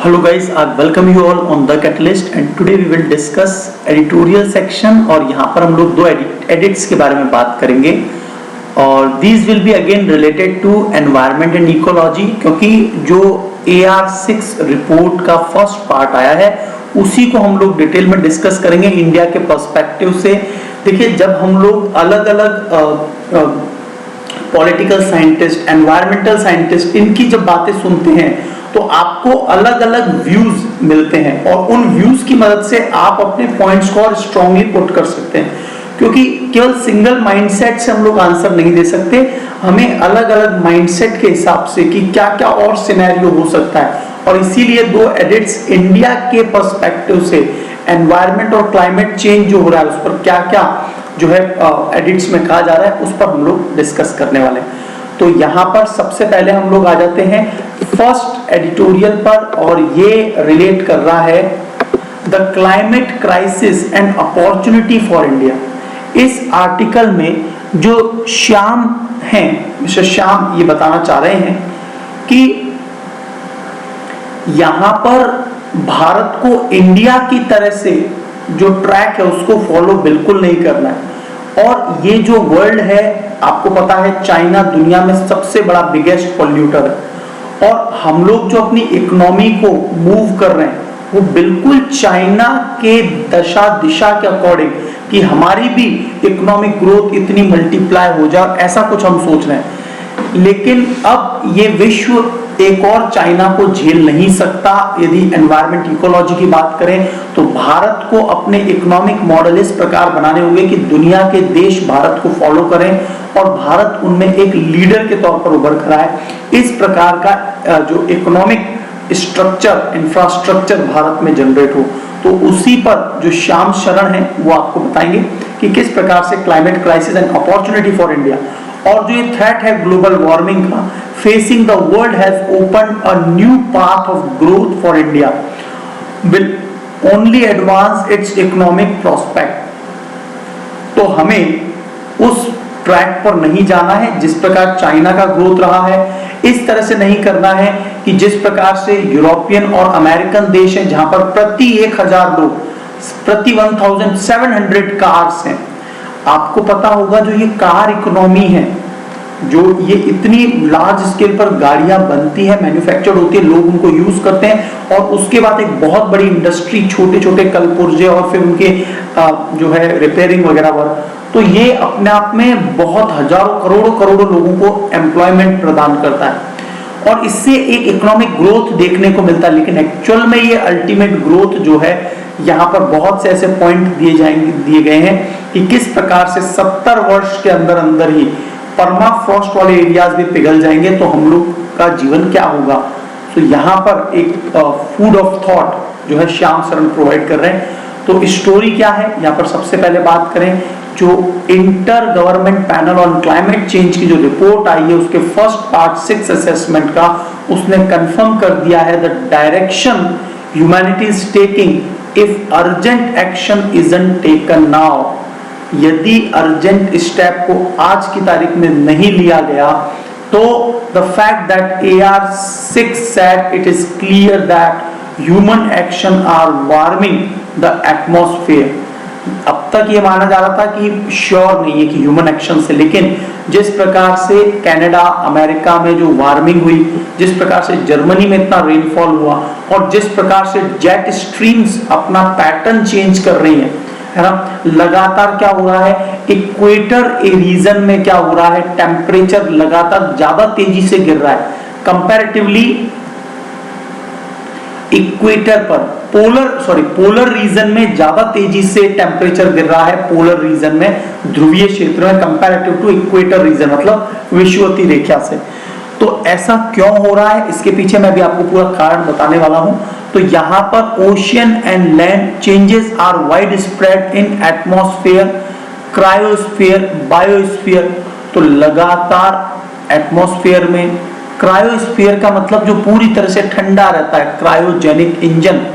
Hello guys, I welcome you all on The Catalyst and today we will discuss editorial section और यहाँ पर हम लोग दो edits के बारे में बात करेंगे और these will be again related to environment and ecology क्योंकि जो AR6 रिपोर्ट का फर्स्ट पार्ट आया है उसी को हम लोग डिटेल में डिस्कस करेंगे इंडिया के पर्सपेक्टिव से। देखिए, जब हम लोग अलग अलग पॉलिटिकल साइंटिस्ट, एनवायरमेंटल साइंटिस्ट, इनकी जब बातें सुनते हैं तो आपको अलग अलग व्यूज मिलते हैं और उन व्यूज की मदद से आप अपने पॉइंट्स को और स्ट्रांगली पुट कर सकते हैं, क्योंकि केवल सिंगल माइंडसेट से हम लोग आंसर नहीं दे सकते। हमें अलग अलग माइंडसेट के हिसाब से कि क्या क्या और सिनेरियो हो सकता है, और इसीलिए दो एडिट्स इंडिया के पर्सपेक्टिव से एनवायरमेंट और क्लाइमेट चेंज जो हो रहा है उस पर क्या क्या जो है एडिट्स में कहा जा रहा है उस पर हम लोग डिस्कस करने वाले हैं। तो यहाँ पर सबसे पहले हम लोग आ जाते हैं फर्स्ट एडिटोरियल पर, और ये रिलेट कर रहा है the climate crisis and opportunity for India. इस आर्टिकल में जो श्याम हैं, मिस्टर श्याम, ये बताना चाह रहे हैं कि यहाँ पर भारत को इंडिया की तरह से जो ट्रैक है उसको फॉलो बिल्कुल नहीं करना है। और ये जो वर्ल्ड है, आपको पता है चाइना दुनिया में सबसे बड़ा बिगेस्ट पॉल्यूटर है, और हम लोग जो अपनी इकोनॉमी को मूव कर रहे हैं वो बिल्कुल चाइना के दशा दिशा के अकॉर्डिंग कि हमारी भी इकोनॉमिक ग्रोथ इतनी मल्टीप्लाई हो जाए, ऐसा कुछ हम सोच रहे हैं। लेकिन अब ये विश्व एक और चाइना को झेल नहीं सकता। यदि एनवायरमेंट इकोलॉजी की बात करें तो भारत को अपने इकोनॉमिक मॉडल इस प्रकार बनाने होंगे कि दुनिया के देश भारत को फॉलो करें और भारत उनमें एक लीडर के तौर पर उभर कर आए। इस प्रकार का जो इकोनॉमिक स्ट्रक्चर, इंफ्रास्ट्रक्चर भारत में जनरेट हो, तो उसी पर जो श्याम शरण है वो आपको बताएंगे कि किस प्रकार से climate crisis and opportunity for India और जो ये थ्रेट है ग्लोबल वार्मिंग का, facing the world has opened a new path of growth for India will only advance it's economic prospect. तो हमें उस ट्रैक पर नहीं जाना है जिस प्रकार चाइना का ग्रोथ रहा है, इस तरह से नहीं करना है कि जिस प्रकार से यूरोपियन और अमेरिकन देश हैं जहां पर प्रति 1000 लोग, प्रति 1700 कार्स हैं। आपको पता होगा जो ये कार इकोनॉमी है, जो ये इतनी लार्ज स्केल पर गाड़ियां बनती है, मैन्युफैक्चर्ड होती है, लोग उनको यूज करते हैं और उसके बाद एक बहुत बड़ी इंडस्ट्री, छोटे छोटे कलपुर्जे और फिर उनके जो है रिपेयरिंग वगैरह वर्क, तो ये अपने आप में बहुत हजारों करोड़ों लोगों को एम्प्लॉयमेंट प्रदान करता है और इससे एक इकोनॉमिक ग्रोथ देखने को मिलता है। लेकिन एक्चुअल में ये अल्टीमेट ग्रोथ जो है, यहाँ पर बहुत से ऐसे पॉइंट दिए गए हैं कि किस प्रकार से 70 वर्ष के अंदर ही परमाफ्रॉस्ट वाले एरियाज भी पिघल जाएंगे तो हम लोग का जीवन क्या होगा। तो यहाँ पर एक फूड ऑफ थॉट जो है श्याम शरण प्रोवाइड कर रहे हैं। तो स्टोरी क्या है, यहाँ पर सबसे पहले बात करें जो inter government panel on climate change की जो रिपोर्ट आई है उसके फर्स्ट पार्ट 6 असेसमेंट का, उसने कंफर्म कर दिया है the direction humanity is taking if urgent action isn't taken now. यदि अर्जेंट स्टेप को आज की तारीख में नहीं लिया गया तो the fact that AR6 said it is clear that human action are warming the atmosphere। अब तक ये माना जा रहा था कि श्योर नहीं है कि ह्यूमन एक्शन से, लेकिन जिस प्रकार से कनाडा, अमेरिका में जो वार्मिंग हुई, जिस प्रकार से जर्मनी में इतना रेनफॉल हुआ और जिस प्रकार से जेट स्ट्रीम्स अपना पैटर्न चेंज कर रही हैं, है ना, लगातार क्या हो रहा है, इक्वेटर रीजन में क्या हो रहा है, टेम्परेचर लगातार ज्यादा तेजी से गिर रहा है कंपैरेटिवली इक्वेटर पर, पोलर रीजन में ज्यादा तेजी से टेम्परेचर गिर रहा है, पोलर रीजन में, ध्रुवीय क्षेत्र में, कंपैरेटिव टू इक्वेटर रीजन, मतलब विषुवतीय रेखा से। तो ऐसा क्यों हो रहा है, इसके पीछे मैं भी आपको पूरा कारण बताने वाला हूं। तो यहाँ पर ocean and land changes are wide spread in atmosphere, cryosphere, biosphere. तो लगातार एटमॉस्फेयर में, क्रायोस्फीयर का मतलब जो पूरी तरह से ठंडा रहता है, क्रायोजेनिक इंजन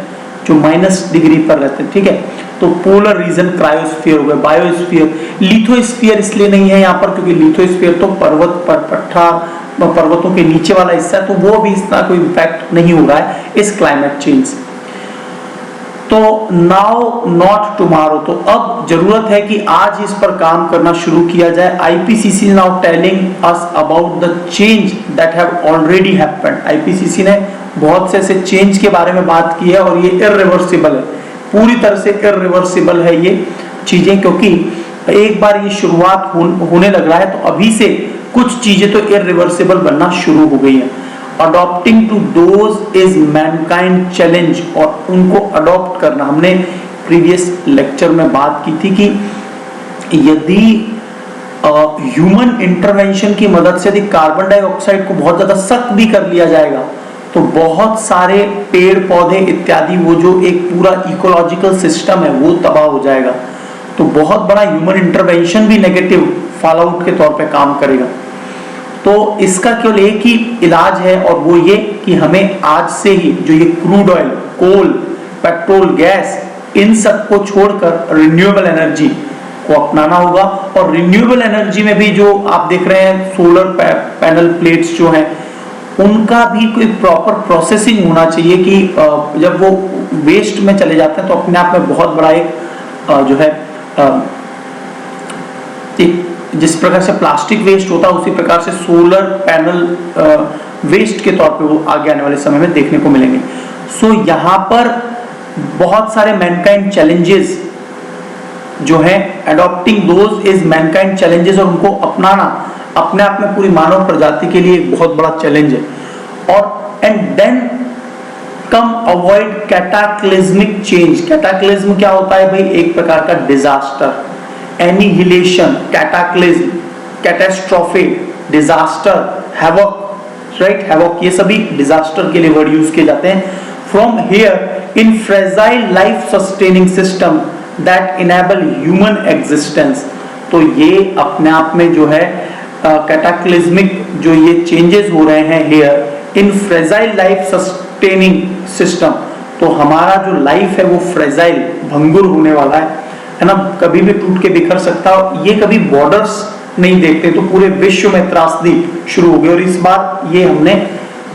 जो -डिग्री पर रहते हैं, ठीक है। तो पोलर रीजन क्रायोस्फीयर हो गया, बायोस्फीयर, लिथोस्फीयर इसलिए नहीं है यहाँ पर क्योंकि लिथोस्फीयर तो पर्वत पर पठार पर्वतों के नीचे वाला हिस्सा है, तो वो भी इतना कोई इम्पैक्ट नहीं हो रहा है इस क्लाइमेट चेंज से। तो नाउ नॉट टुमारो, तो अब जरूरत है कि आज इस पर काम करना शुरू किया जाए। IPCC now telling us about the change that have already happened. IPCC ने बहुत से ऐसे चेंज के बारे में बात की है और ये इररिवर्सिबल है, पूरी तरह से इररिवर्सिबल है ये चीजें, क्योंकि एक बार ये शुरुआत होने लग रहा है तो अभी से कुछ चीजें तो इररिवर्सिबल बनना शुरू हो गई है। Adopting to those is mankind challenge, और उनको अडॉप्ट करना, हमने प्रीवियस लेक्चर में बात की थी कि यदि ह्यूमन इंटरवेंशन की मदद से यदि कार्बन डाइऑक्साइड को बहुत ज्यादा सख्त भी कर लिया जाएगा तो बहुत सारे पेड़ पौधे इत्यादि वो जो एक पूरा इकोलॉजिकल सिस्टम है वो तबाह हो जाएगा। तो बहुत बड़ा ह्यूमन इंटरवेंशन भी नेगेटिव फॉल आउट के तौर पे काम करेगा। तो इसका केवल एक ही इलाज है और वो ये कि हमें आज से ही जो ये क्रूड ऑयल, कोल, पेट्रोल, गैस, इन सब को छोड़कर रिन्यूएबल एनर्जी को अपनाना होगा। और रिन्यूएबल एनर्जी में भी जो आप देख रहे हैं सोलर पैनल प्लेट्स जो हैं उनका भी कोई प्रॉपर प्रोसेसिंग होना चाहिए कि जब वो वेस्ट में चले जाते हैं तो अपने आप में बहुत बड़ा एक जो है जिस प्रकार से प्लास्टिक वेस्ट होता है उसी प्रकार से सोलर पैनल वेस्ट के तौर पे वो आगे आने वाले समय में देखने को मिलेंगे। सो यहाँ पर बहुत सारे मैनकाइंड चैलेंजेस जो है, adopting those is Mankind challenges, और उनको अपनाना अपने आप में पूरी मानव प्रजाति के लिए एक बहुत बड़ा चैलेंज है। और and then come avoid cataclysmic change. Cataclysm क्या होता है भाई? एक प्रकार का disaster, annihilation, cataclysm, catastrophe, disaster, havoc, right, havoc, ये सभी डिजास्टर के लिए वर्ड यूज किए जाते हैं। From here in fragile life sustaining system that enable human existence. तो ये अपने आप में जो है कैटाक्लिज्मिक जो ये चेंजेस हो रहे हैं here in fragile life sustaining system, तो हमारा जो लाइफ है वो फ्रेजाइल, भंगुर होने वाला है ना, कभी भी टूट के बिखर सकता है। ये कभी बॉर्डर्स नहीं देखते, तो पूरे विश्व में त्रासदी शुरू हो गई। और इस बार ये हमने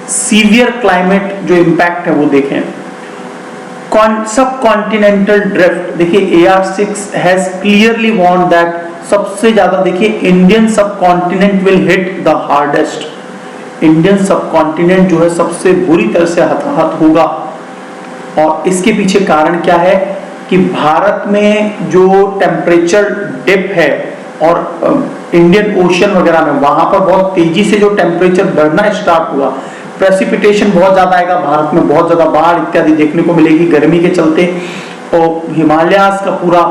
सीवियर क्लाइमेट जो इम्पैक्ट है वो देखे। सब कॉन्टिनेंटल ड्रिफ्ट, देखिए AR6 has clearly warned that सबसे ज्यादा देखिए इंडियन सब continent will hit the hardest. Indian सब कॉन्टिनेंट जो है सबसे बुरी तरह से हताहत होगा। और इसके पीछे कारण क्या है कि भारत में जो टेम्परेचर डिप है और इंडियन ओशन वगैरह में वहां पर बहुत तेजी से जो टेम्परेचर बढ़ना स्टार्ट हुआ, प्रेसिपिटेशन बहुत ज्यादा आएगा, भारत में बहुत ज्यादा बाढ़ इत्यादि देखने को मिलेगी गर्मी के चलते। और हिमालयाज का पूरा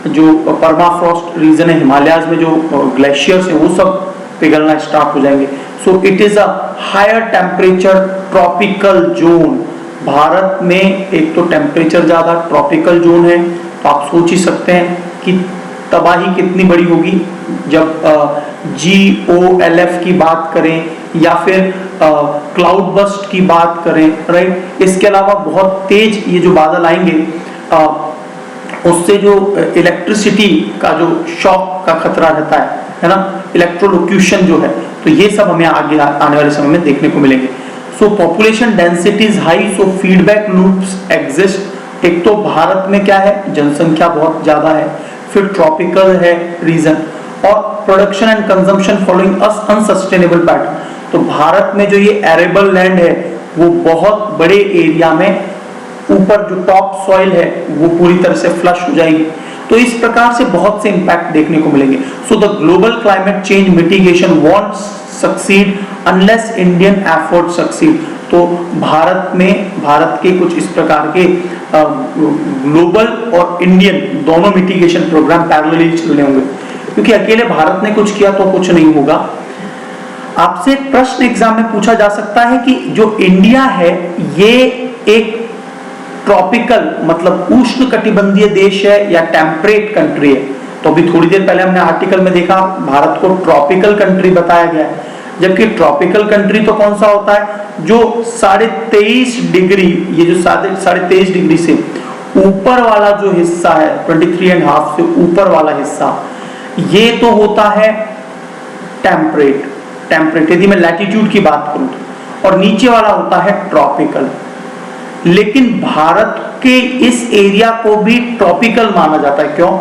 जो परमाफ्रॉस्ट रीजन है, हिमालयाज में जो ग्लेशियर्स है वो सब पिघलना स्टार्ट हो जाएंगे। So it is a higher temperature tropical zone. Bharat में एक तो टेम्परेचर ज्यादा, ट्रॉपिकल जोन है, तो आप सोच ही सकते हैं कि तबाही कितनी बड़ी होगी जब GOLF की बात करें या फिर क्लाउड बस्ट की बात करें, राइट। इसके अलावा बहुत तेज ये जो बादल आएंगे उससे जो इलेक्ट्रिसिटी का जो शॉक का खतरा रहता है ना, इलेक्ट्रोलोक्यूशन जो है, तो ये सब हमें आगे आने वाले समय में देखने को मिलेंगे। सो population density is high, so feedback loops exist. एक तो भारत में क्या है, जनसंख्या बहुत ज्यादा है, फिर ट्रॉपिकल है रीजन, और production and consumption following unsustainable pattern. तो भारत में जो ये एरेबल लैंड है वो बहुत बड़े एरिया में ऊपर जो टॉप सॉइल है वो पूरी तरह से फ्लश हो जाएगी। तो इस प्रकार से बहुत से इंपैक्ट देखने को मिलेंगे। So the global climate change mitigation want succeed unless Indian effort succeed. तो भारत के कुछ इस प्रकार के ग्लोबल और इंडियन दोनों मिटिगेशन प्रोग्राम पैरेलली चलने होंगे, क्योंकि अकेले भारत ने कुछ किया तो कुछ नहीं होगा। आपसे एक प्रश्न एग्जाम में पूछा जा सकता है कि जो इंडिया है ये एक ट्रॉपिकल मतलब उष्ण कटिबंधीय देश है या टेम्परेट कंट्री है? तो अभी थोड़ी देर पहले हमने आर्टिकल में देखा भारत को ट्रॉपिकल कंट्री बताया गया है, जबकि ट्रॉपिकल कंट्री तो कौन सा होता है जो 23.5 डिग्री, ये जो 23.5 डिग्री से ऊपर वाला जो हिस्सा है 23.5 से ऊपर वाला हिस्सा, ये तो होता है टेम्परेट, टेम्परेट, यदि मैं लैटिट्यूड की बात करूं तो, और नीचे वाला होता है ट्रॉपिकल। लेकिन भारत के इस एरिया को भी ट्रॉपिकल माना जाता है। क्यों?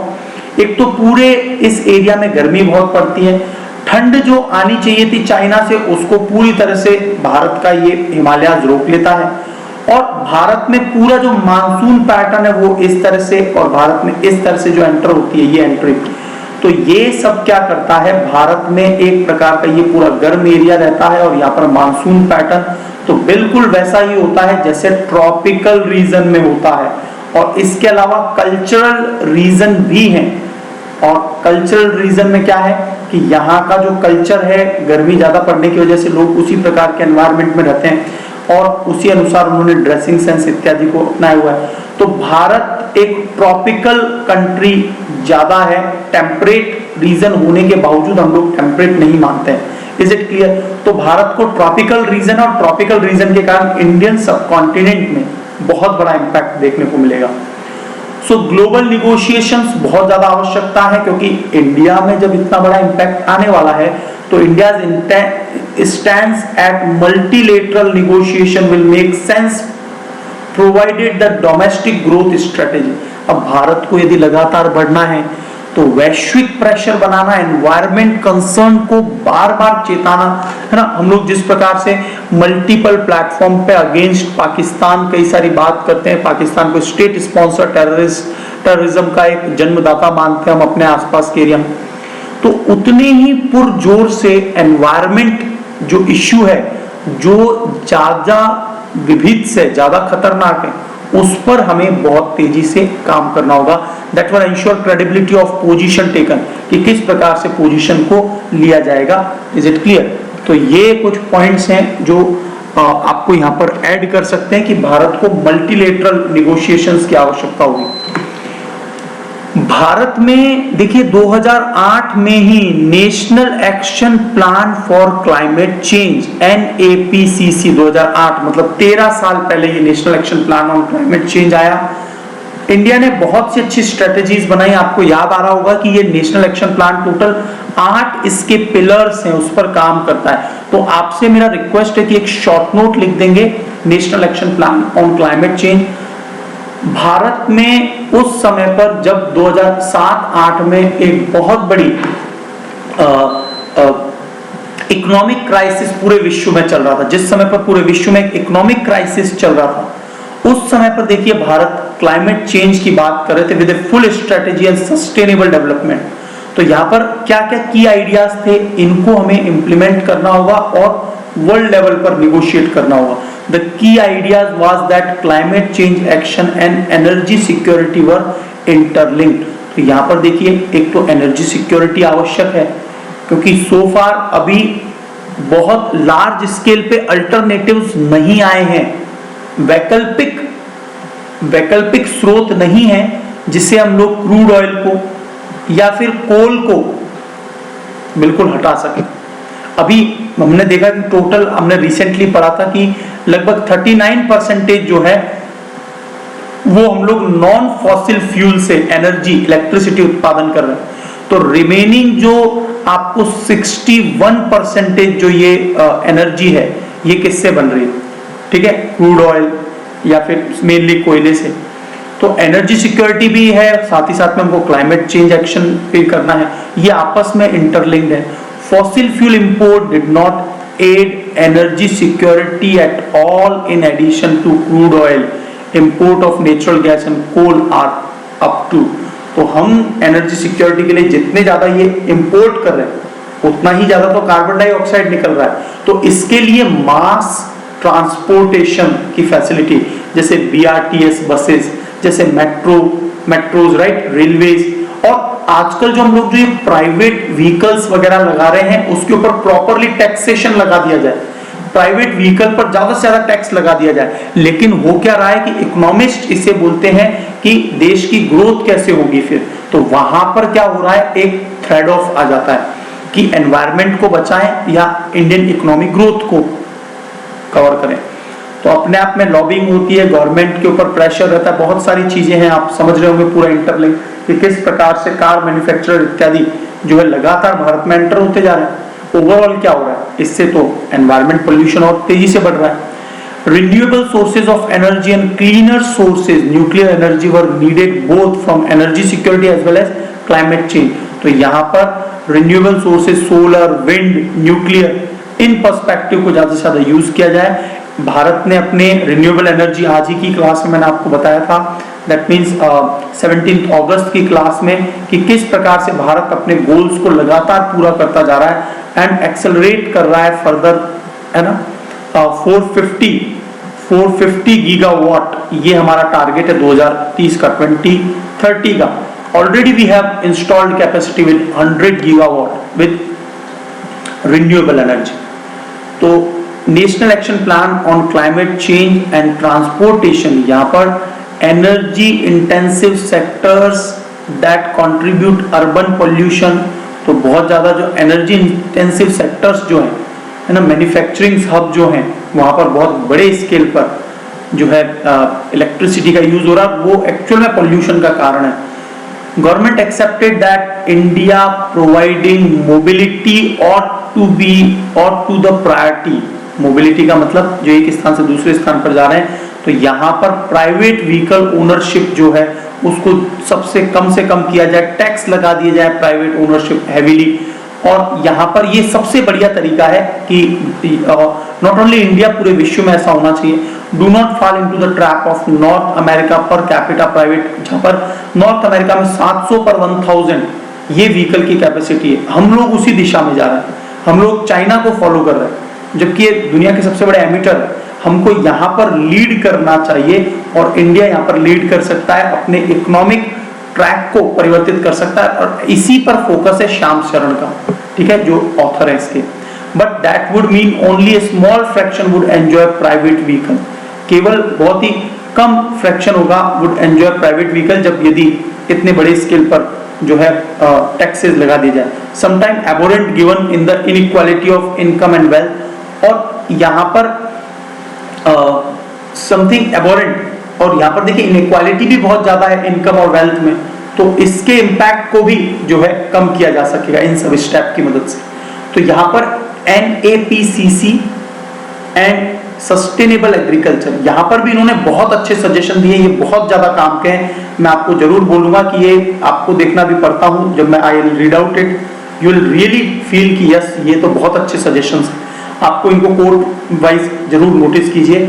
एक तो पूरे इस एरिया में गर्मी बहुत पड़ती है, ठंड जो आनी चाहिए थी चाइना से उसको पूरी तरह से भारत का ये हिमालय रोक लेता है, और भारत में पूरा जो मानसून पैटर्न है वो इस तरह से, और भारत में इस तरह से जो एंटर होती है ये एंट्री, तो ये सब क्या करता है, भारत में एक प्रकार का ये पूरा गर्म एरिया रहता है, और यहाँ पर मानसून पैटर्न तो बिल्कुल वैसा ही होता है जैसे ट्रॉपिकल रीजन में होता है। और इसके अलावा कल्चरल रीजन भी है, और कल्चरल रीजन में क्या है कि यहाँ का जो कल्चर है, गर्मी ज्यादा पड़ने की वजह से लोग उसी प्रकार के एनवायरनमेंट में रहते हैं और उसी अनुसार उन्होंने ड्रेसिंग सेंस इत्यादि को अपनाया हुआ है। तो भारत एक ट्रॉपिकल कंट्री ज्यादा है, टेम्परेट रीजन होने के बावजूद हम लोग टेम्परेट नहीं मानते हैं। Is it clear? तो भारत को ट्रॉपिकल रीजन, और ट्रॉपिकल रीजन के कारण इंडियन सब कॉन्टिनेंट में बहुत बड़ा इंपैक्ट देखने को मिलेगा। सो ग्लोबल निगोशिएशंस बहुत ज्यादा आवश्यकता है, क्योंकि इंडिया में जब इतना बड़ा इंपैक्ट आने वाला है तो India stands eight multilateral negotiation will make sense provided the domestic growth strategy. अब भारत को यदि लगातार बढ़ना है तो वैश्विक प्रेशर बनाना, एनवायरमेंट कंसर्न को बार बार चेताना, है ना। हम लोग जिस प्रकार से मल्टीपल प्लेटफॉर्म पे अगेंस्ट पाकिस्तान कई सारी बात करते हैं, पाकिस्तान को स्टेट स्पॉन्सर टेररिज्म का एक जन्मदाता मानते हैं हम अपने आसपास के एरिया में, तो उतने ही पुरजोर से एनवायरमेंट जो इश्यू है, जो ज्यादा विविध से ज्यादा खतरनाक है, उस पर हमें बहुत तेजी से काम करना होगा। That will ensure credibility of position taken, कि किस प्रकार से पोजीशन को लिया जाएगा। Is it clear? तो ये कुछ पॉइंट्स हैं जो आपको यहाँ पर ऐड कर सकते हैं कि भारत को मल्टीलेटरल निगोशिएशंस की आवश्यकता होगी। भारत में देखिए 2008 में ही national action plan for climate change NAPCC 2008, मतलब 13 साल पहले ये national action plan on climate change आया। इंडिया ने बहुत सी अच्छी स्ट्रेटेजीज बनाई। आपको याद आ रहा होगा कि ये नेशनल एक्शन प्लान टोटल 8 इसके पिलर्स हैं, उस पर काम करता है। तो आपसे मेरा रिक्वेस्ट है कि एक शॉर्ट नोट लिख देंगे, national action plan on climate change. Bharat में उस समय पर जब 2007-8 में एक बहुत बड़ी इकोनॉमिक क्राइसिस पूरे विश्व में चल रहा था, जिस समय पर पूरे विश्व में इकोनॉमिक क्राइसिस चल रहा था, उस समय पर देखिए भारत क्लाइमेट चेंज की बात कर रहे थे with a full strategy and sustainable development. तो यहाँ पर क्या क्या की आइडियाज थे, इनको हमें इंप्लीमेंट करना होगा और वर्ल्ड लेवल पर निगोशिएट करना होगा। The key ideas was that climate change action and energy security were interlinked। तो यहाँ पर देखिए एक तो एनर्जी सिक्योरिटी आवश्यक है, क्योंकि सो फार अभी बहुत लार्ज स्केल पे अल्टरनेटिव्स नहीं आए हैं, वैकल्पिक स्रोत नहीं है जिससे हम लोग क्रूड ऑयल को या फिर कोल को बिल्कुल हटा सके। अभी हमने देखा कि टोटल, हमने रिसेंटली पढ़ा था कि लगभग 39% जो है वो हम लोग नॉन फॉसिल फ्यूल से एनर्जी, इलेक्ट्रिसिटी उत्पादन कर रहे हैं। तो रिमेनिंग जो आपको 61% जो ये एनर्जी है, ये किससे बन रही है? ठीक है, क्रूड ऑयल या फिर मेनली कोयले से। तो एनर्जी सिक्योरिटी भी है, साथ ही साथ में हमको क्लाइमेट चेंज एक्शन भी करना है, ये आपस में इंटरलिंक्ड है। Fossil fuel import did not aid energy security at all. In addition to crude oil, import of natural gas and coal are up to। तो हम एनर्जी सिक्योरिटी के लिए जितने ज्यादा ये इंपोर्ट कर रहे हैं उतना ही ज्यादा तो कार्बन डाइऑक्साइड निकल रहा है। तो इसके लिए मास ट्रांसपोर्टेशन की फैसिलिटी, जैसे BRTS बसेस, जैसे मेट्रोज, राइट, रेलवेज, और आजकल जो हम लोग जो ये प्राइवेट व्हीकल्स वगैरह लगा रहे हैं उसके ऊपर प्रॉपरली टैक्सेशन लगा दिया जाए, प्राइवेट व्हीकल पर ज्यादा से ज्यादा टैक्स लगा दिया जाए। लेकिन हो क्या रहा है कि इकोनॉमिस्ट इसे बोलते हैं कि देश की ग्रोथ कैसे होगी, फिर तो वहां पर क्या हो रहा है, एक थ्रेड ऑफ आ जाता है कि एनवायरमेंट को बचाएं या इंडियन इकोनॉमिक ग्रोथ को कवर करें। तो अपने आप में लॉबिंग होती है, गवर्नमेंट के ऊपर प्रेशर रहता है, बहुत सारी चीजें हैं, आप समझ रहे होंगे पूरा इंटरलिंक कि किस प्रकार से कार मैन्युफैक्चरर इत्यादि जो है लगातार भारत में एंटर होते जा रहे हैं। ओवरऑल क्या हो रहा है, इससे तो एनवायरमेंट पोल्यूशन और तेजी से बढ़ रहा है। Renewable sources of energy and cleaner sources, nuclear energy were needed both from energy security as well as climate change. तो यहाँ पर renewable sources, solar, wind, nuclear, in perspective को ज़्यादा से ज़्यादा यूज किया जाए। भारत ने अपने रिन्यूएबल एनर्जी, आज ही की क्लास में मैंने आपको बताया था, दैट मीन्स 17 अगस्त की क्लास में, कि किस प्रकार से भारत अपने गोल्स को लगातार पूरा करता जा रहा है एंड एक्सेलरेट कर रहा है फर्दर, है ना। 450 गीगावाट ये हमारा टारगेट है 2030 का, 2030 का। Already we have installed capacity with 100 gigawatt with renewable energy. तो national action plan on climate change and transportation, यहाँ पर energy intensive sectors that contribute urban pollution, तो बहुत ज्यादा जो एनर्जी इंटेंसिव सेक्टर्स जो हैं, है ना, मैन्युफैक्चरिंग हब जो हैं, वहां पर बहुत बड़े स्केल पर जो है इलेक्ट्रिसिटी का यूज हो रहा है, वो एक्चुअल में पोल्यूशन का कारण है। Government accepted that India providing mobility ought to be ought to the priority। Mobility का मतलब जो एक स्थान से दूसरे स्थान पर जा रहे हैं, तो यहाँ पर प्राइवेट व्हीकल ओनरशिप जो है उसको सबसे कम से कम किया जाए, टैक्स लगा दिया जाए प्राइवेट ओनरशिप हैवीली। और यहाँ पर ये सबसे बढ़िया तरीका है कि नॉट ओनली इंडिया, पूरे विश्व में ऐसा होना चाहिए। Do not fall into the trap of north America per capita private, जहाँ पर नॉर्थ अमेरिका में 700 पर 1000 ये व्हीकल की कैपेसिटी है। हम लोग उसी दिशा में जा रहे हैं, हम लोग चाइना को फॉलो कर रहे हैं, जबकि ये दुनिया के सबसे बड़े एमिटर है। हमको यहाँ पर लीड करना चाहिए और इंडिया यहाँ पर लीड कर सकता है, अपने इकोनॉमिक ट्रैक को परिवर्तित कर सकता है, और इसी पर फोकस है श्याम शरण का, ठीक है, जो ऑथर है इसके। But that would mean only A small fraction would enjoy private vehicle, केवल बहुत ही कम फ्रैक्शन होगा वुड एंजॉय प्राइवेट व्हीकल, जब यदि इतने बड़े स्केल पर जो है टैक्सेस लगा दी जाए। Sometime aberrant given in the inequality of income and wealth, और यहाँ पर समथिंग एबोरेंट, और यहाँ पर देखिए इनइक्वालिटी भी बहुत ज्यादा है इनकम और वेल्थ में, तो इसके इम्पैक्ट को भी जो है कम किया जा सकेगा इन सब स्टेप की मदद से। तो यहाँ पर NAPCC एंड सस्टेनेबल एग्रीकल्चर, यहाँ पर भी इन्होंने बहुत अच्छे सजेशन दिए, ये बहुत ज्यादा काम के हैं। मैं आपको जरूर बोलूंगा कि ये आपको देखना भी पड़ता हूँ, जब मैं I will read out it, you will really feel कि यस ये तो बहुत अच्छे सजेशंस हैं। आपको इनको कोड वाइज जरूर नोटिस कीजिए।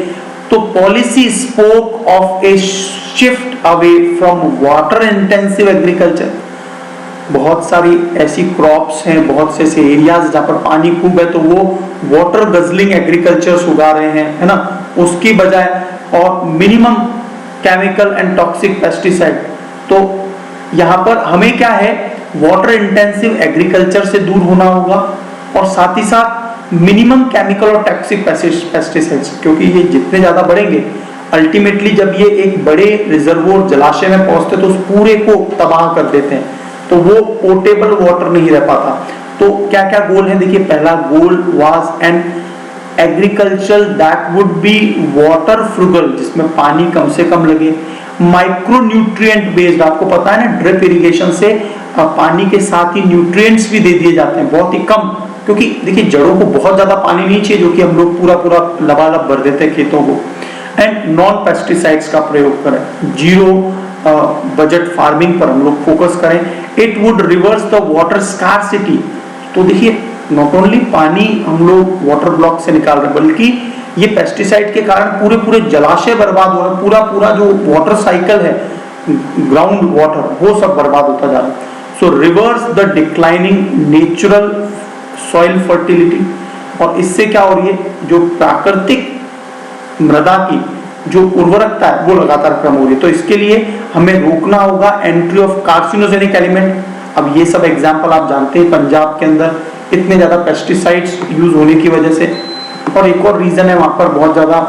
तो policy spoke of A shift away from water intensive agriculture, बहुत सारी ऐसी क्रॉप्स हैं, बहुत से ऐसे एरियाज जहां पर पानी खूब है, तो वो वाटर गजलिंग एग्रीकल्चर उगा रहे हैं, है ना, उसकी बजाय, और minimum chemical and toxic pesticide. तो यहाँ पर हमें क्या है, वाटर इंटेंसिव एग्रीकल्चर से दूर होना होगा, और साथ ही साथ मिनिमम केमिकल और टॉक्सिक पेस्टिसाइड्स, क्योंकि ये जितने ज्यादा बढ़ेंगे अल्टीमेटली जब ये एक बड़े रिजर्वोयर जलाशय में पहुंचते तो उस पूरे को तबाह कर देते हैं, तो वो पोर्टेबल वाटर नहीं रह पाता। तो क्या क्या गोल है, देखिए पहला गोल was an agriculture that would be water frugal, जिसमें पानी कम से कम लगे, माइक्रो न्यूट्रिएंट बेस्ड, आपको पता है ना ड्रिप इरिगेशन से पानी के साथ ही न्यूट्रिएंट्स भी दे दिए जाते हैं, बहुत ही कम, क्योंकि देखिए जड़ों को बहुत ज्यादा पानी नहीं चाहिए, जो कि हम लोग पूरा पूरा लबालब भर देते हैं खेतों को। एंड नॉन पेस्टिसाइड्स का प्रयोग करें, जीरो बजट फार्मिंग पर हम लोग फोकस करें। It would reverse the water scarcity, तो देखिए नॉट ओनली पानी हम लोग वाटर ब्लॉक से निकाल रहे हैं, बल्कि ये पेस्टिसाइड के कारण पूरे पूरे जलाशय बर्बाद हो रहे हैं, पूरा पूरा जो वाटर साइकिल है, ग्राउंड वाटर, वो सब बर्बाद होता जा रहा है। सो reverse the declining natural soil fertility, और इससे क्या हो रही है, जो प्राकृतिक मृदा की जो उर्वरकता है वो लगातार कम हो रही है। तो इसके लिए हमें रोकना होगा एंट्री ऑफ कार्सिनोजेनिक एलिमेंट। अब ये सब एग्जांपल आप जानते हैं, पंजाब के अंदर इतने ज्यादा पेस्टिसाइड्स यूज होने की वजह से, और एक और रीजन है वहां पर बहुत ज्यादा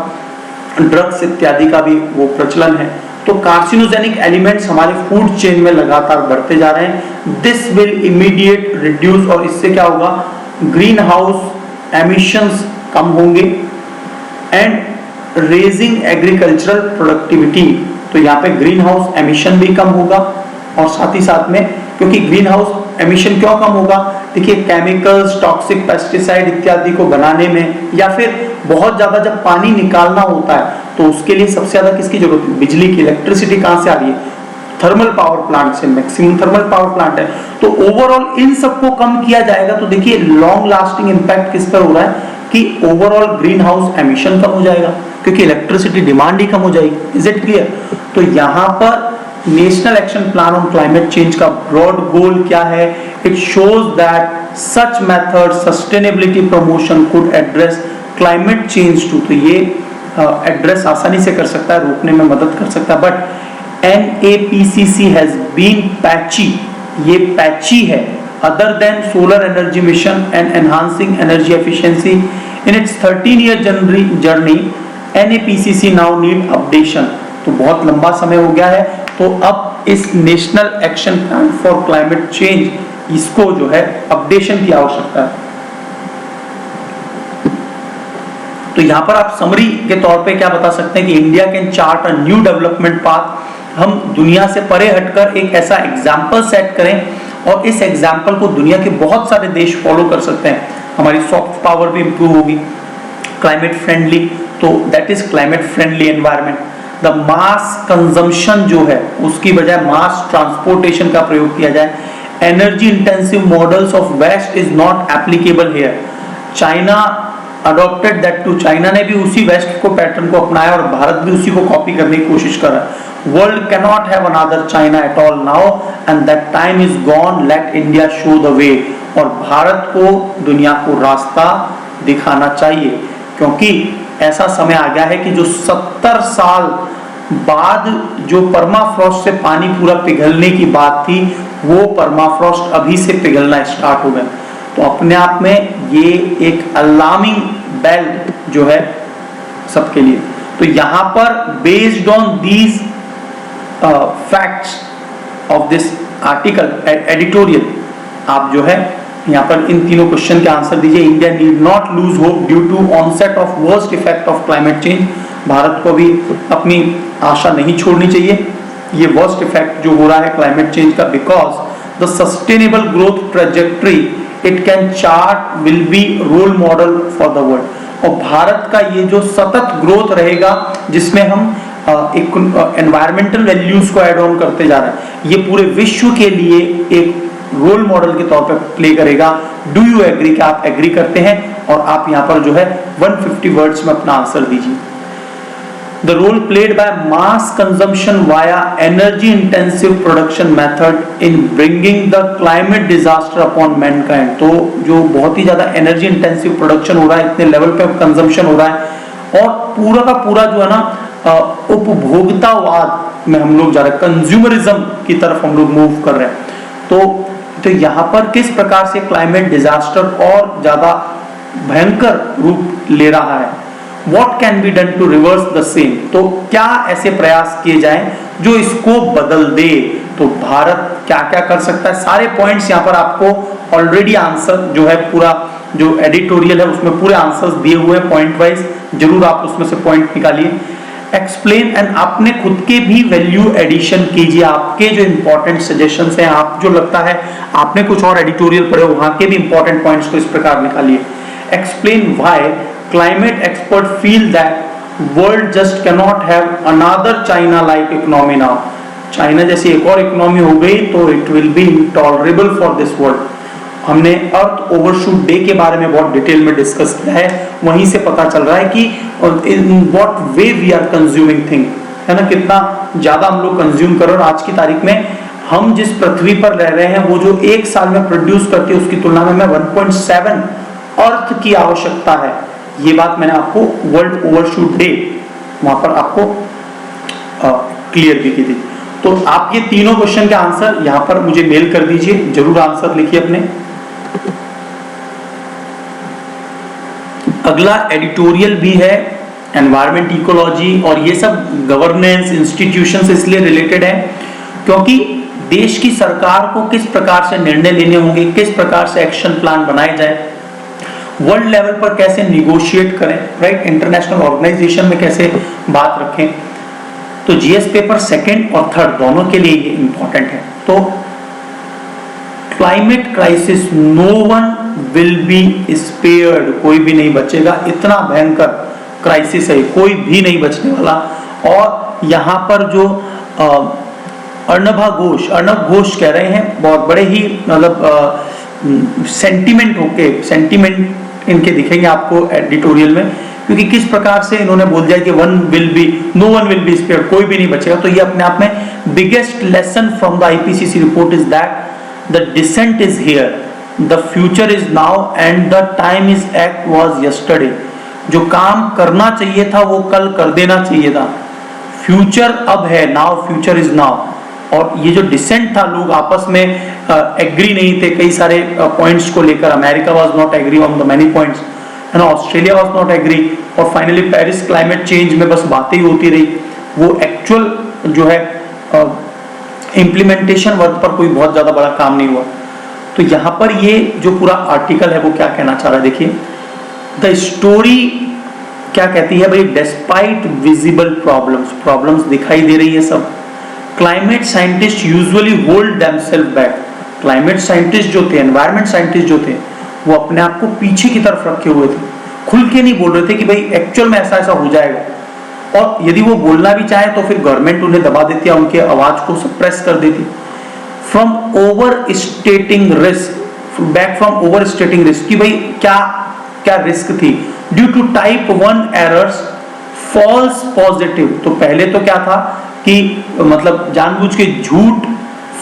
ड्रग्स इत्यादि का भी वो प्रचलन है। तो कार्सिनोजेनिक एलिमेंट्स हमारे फूड चेन में लगातार बढ़ते जा रहे हैं। दिस विल इमीडिएट रिड्यूस, और इससे क्या होगा, ग्रीन हाउस एमिशंस कम होंगे एंड रेजिंग एग्रीकल्चरल प्रोडक्टिविटी। तो यहाँ पे ग्रीन हाउस एमिशन भी कम होगा, और साथ ही साथ में क्योंकि ग्रीन हाउस एमिशन क्यों कम होगा? देखिए केमिकल्स, टॉक्सिक पेस्टिसाइड इत्यादि को बनाने में, या फिर बहुत ज्यादा जब पानी निकालना होता है तो उसके लिए सबसे ज्यादा किसकी जरूरत है? बिजली की। इलेक्ट्रिसिटी कहां से आ रही है? थर्मल पावर प्लांट से, मैक्सिमम थर्मल पावर प्लांट है। तो ओवरऑल इन सबको कम किया जाएगा तो देखिए लॉन्ग लास्टिंग इंपैक्ट किस पर हो रहा है कि ओवरऑल ग्रीन हाउस एमिशन कम हो जाएगा, क्योंकि इलेक्ट्रिसिटी डिमांड ही कम हो जाएगी। Is it clear? तो यहां पर national action plan on climate change का ब्रॉड गोल क्या है? It shows that such method sustainability promotion could address climate change too. तो ये एड्रेस आसानी से कर सकता है, रोकने में मदद कर सकता है। But NAPCC has been patchy, ये पैची है, other than solar energy mission and enhancing energy efficiency in its 13-year journey NAPCC now need updation। तो बहुत लंबा समय हो गया है, तो अब इस national action plan for climate change इसको जो है अपडेशन की आवश्यकता है। तो यहां पर आप समरी के तौर पे क्या बता सकते हैं कि India can chart a new development path. हम दुनिया से परे हटकर एक ऐसा एग्जाम्पल सेट करें और इस एग्जाम्पल को दुनिया के बहुत सारे देश फॉलो कर सकते हैं। हमारी सॉफ्ट पावर भी इंप्रूव होगी। क्लाइमेट फ्रेंडली, तो that is climate friendly environment. The mass consumption जो है उसकी बजाय मास ट्रांसपोर्टेशन का प्रयोग किया जाए। Energy intensive models of west is not applicable here. China adopted that too, China ने भी उसी वेस्ट को पैटर्न को अपनाया और भारत भी उसी को कॉपी करने की कोशिश कर रहा है। World cannot have another China at all now and that time is gone, let India show the way। और भारत को दुनिया को रास्ता दिखाना चाहिए, क्योंकि ऐसा समय आ गया है कि जो 70 साल बाद जो परमाफ्रॉस्ट से पानी पूरा पिघलने की बात थी वो परमाफ्रॉस्ट अभी से पिघलना स्टार्ट हो गया। तो अपने आप में ये एक अलार्मिंग बेल जो है सबके लिए। तो यहां पर based on these facts of this article editorial आप जो है यहाँ पर इन तीनों क्वेश्चन के आंसर दीजिए। India need not lose hope due to onset of worst effect of climate change. Bharat को भी अपनी आशा नहीं छोड़नी चाहिए ये वर्स्ट इफेक्ट जो हो रहा है क्लाइमेट चेंज का, because the sustainable growth trajectory it can chart will be role model for the world. और भारत का ये जो सतत ग्रोथ रहेगा जिसमें हम एनवायरमेंटल वैल्यूज को एड ऑन करते जा रहे हैं, ये पूरे विश्व के लिए एक रोल मॉडल के तौर पर प्ले करेगा। Do you agree? क्या आप एग्री करते हैं? और आप यहाँ पर जो है 150 वर्ड्स में अपना आंसर दीजिए। The role played by mass consumption via energy intensive production method in bringing the climate disaster upon mankind। तो जो बहुत ही ज्यादा एनर्जी इंटेंसिव प्रोडक्शन हो रहा है, इतने लेवल पे कंजम्पशन हो रहा है और पूरा का पूरा जो है ना उपभोक्तावाद में हम लोग जा रहे हैं, कंज्यूमरिज्म की तरफ हम लोग मूव कर रहे हैं। तो यहाँ पर किस प्रकार से क्लाइमेट डिजास्टर और ज्यादा भयंकर रूप ले रहा है। What can be done to reverse the same? तो क्या ऐसे प्रयास किए जाएं जो इसको बदल दे। तो भारत क्या क्या कर सकता है, सारे पॉइंट्स यहाँ पर आपको ऑलरेडी आंसर जो है पूरा जो एडिटोरियल है उसमें पूरे आंसर्स दिए हुए हैं पॉइंट वाइज, जरूर आप उसमें से पॉइंट निकालिए। एक्सप्लेन एंड अपने खुद के भी वैल्यू एडिशन कीजिए। आपके जो इंपॉर्टेंट सजेशंस हैं, आप जो लगता है आपने कुछ और एडिटोरियल पढ़े वहां के भी इंपॉर्टेंट पॉइंट्स को इस प्रकार निकालिए। Explain why climate experts feel that world just cannot have another China like economy now। China जैसी एक और इकोनॉमी हो गई तो it will be intolerable for this world। हमने अर्थ ओवरशूट डे के बारे में बहुत डिटेल में डिस्कस किया है, वहीं से पता चल रहा है कि in what way we are consuming thing, है ना, कितना ज्यादा हम लोग कंज्यूम कर रहे हैं। और आज की तारीख में हम जिस पृथ्वी पर रह रहे हैं वो जो एक साल में प्रोड्यूस करती है उसकी तुलना में 1.7 अर्थ की आवश्यकता है। ये बात मैंने आपको वर्ल्ड ओवरशूट डे वहां पर आपको क्लियर भी की थी। तो आप ये तीनों क्वेश्चन के आंसर यहां पर मुझे मेल कर दीजिए, जरूर आंसर लिखिए अपने। अगला एडिटोरियल भी है एनवायरमेंट इकोलॉजी, और ये सब गवर्नेंस इंस्टीट्यूशन से इसलिए रिलेटेड है क्योंकि देश की सरकार को किस प्रकार से निर्णय लेने होंगे, किस प्रकार से एक्शन प्लान बनाए जाए, वर्ल्ड लेवल पर कैसे निगोशिएट करें, राइट, इंटरनेशनल ऑर्गेनाइजेशन में कैसे बात रखें। तो जीएस पेपर सेकंड और थर्ड दोनों के लिए ये इंपॉर्टेंट है। तो climate crisis, no one will be spared, कोई भी नहीं बचेगा, इतना भयंकर क्राइसिस है, कोई भी नहीं बचने वाला। और यहाँ पर जो अर्णब घोष कह रहे हैं, बहुत बड़े ही मतलब सेंटिमेंट इनके दिखेंगे आपको एडिटोरियल में, क्योंकि किस प्रकार से इन्होंने बोल दिया कि no one will be spared, कोई भी नहीं बचेगा। तो ये अपने आप में biggest lesson from the IPCC report is that the descent is here, the future is now and the time is act was yesterday. जो काम करना चाहिए था वो कल कर देना चाहिए था, फ्यूचर अब है, नाउ फ्यूचर इज नाउ। और ये जो डिसेंट था, लोग आपस में एग्री नहीं थे कई सारे पॉइंट्स को लेकर, America was not agree on the many points, है ना, ऑस्ट्रेलिया वाज नॉट एग्री, और फाइनली पेरिस क्लाइमेट चेंज में बस बातें ही होती रही, वो एक्चुअल जो है इम्प्लीमेंटेशन वर्क पर कोई बहुत ज्यादा बड़ा काम नहीं हुआ। तो यहाँ पर ये जो पूरा आर्टिकल है वो क्या कहना चाह रहा है, देखिए द स्टोरी क्या कहती है भाई, डेस्पाइट विजिबल प्रॉब्लम्स दिखाई दे रही है सब, climate scientist usually hold themselves back. Climate scientist जो थे, एनवायरमेंट साइंटिस्ट जो थे, वो अपने आप को पीछे की तरफ रखे हुए थे, खुल के नहीं बोल रहे थे कि भाई एक्चुअल में ऐसा ऐसा हो जाएगा। और यदि वो बोलना भी चाहे तो फिर गवर्नमेंट उन्हें दबा देती है, उनके आवाज को सप्रेस कर देती। From over stating risk, back from over stating risk, कि भाई क्या क्या रिस्क थी, due to type 1 errors, false positive. तो पहले तो क्या था कि मतलब जानबूझ के झूठ,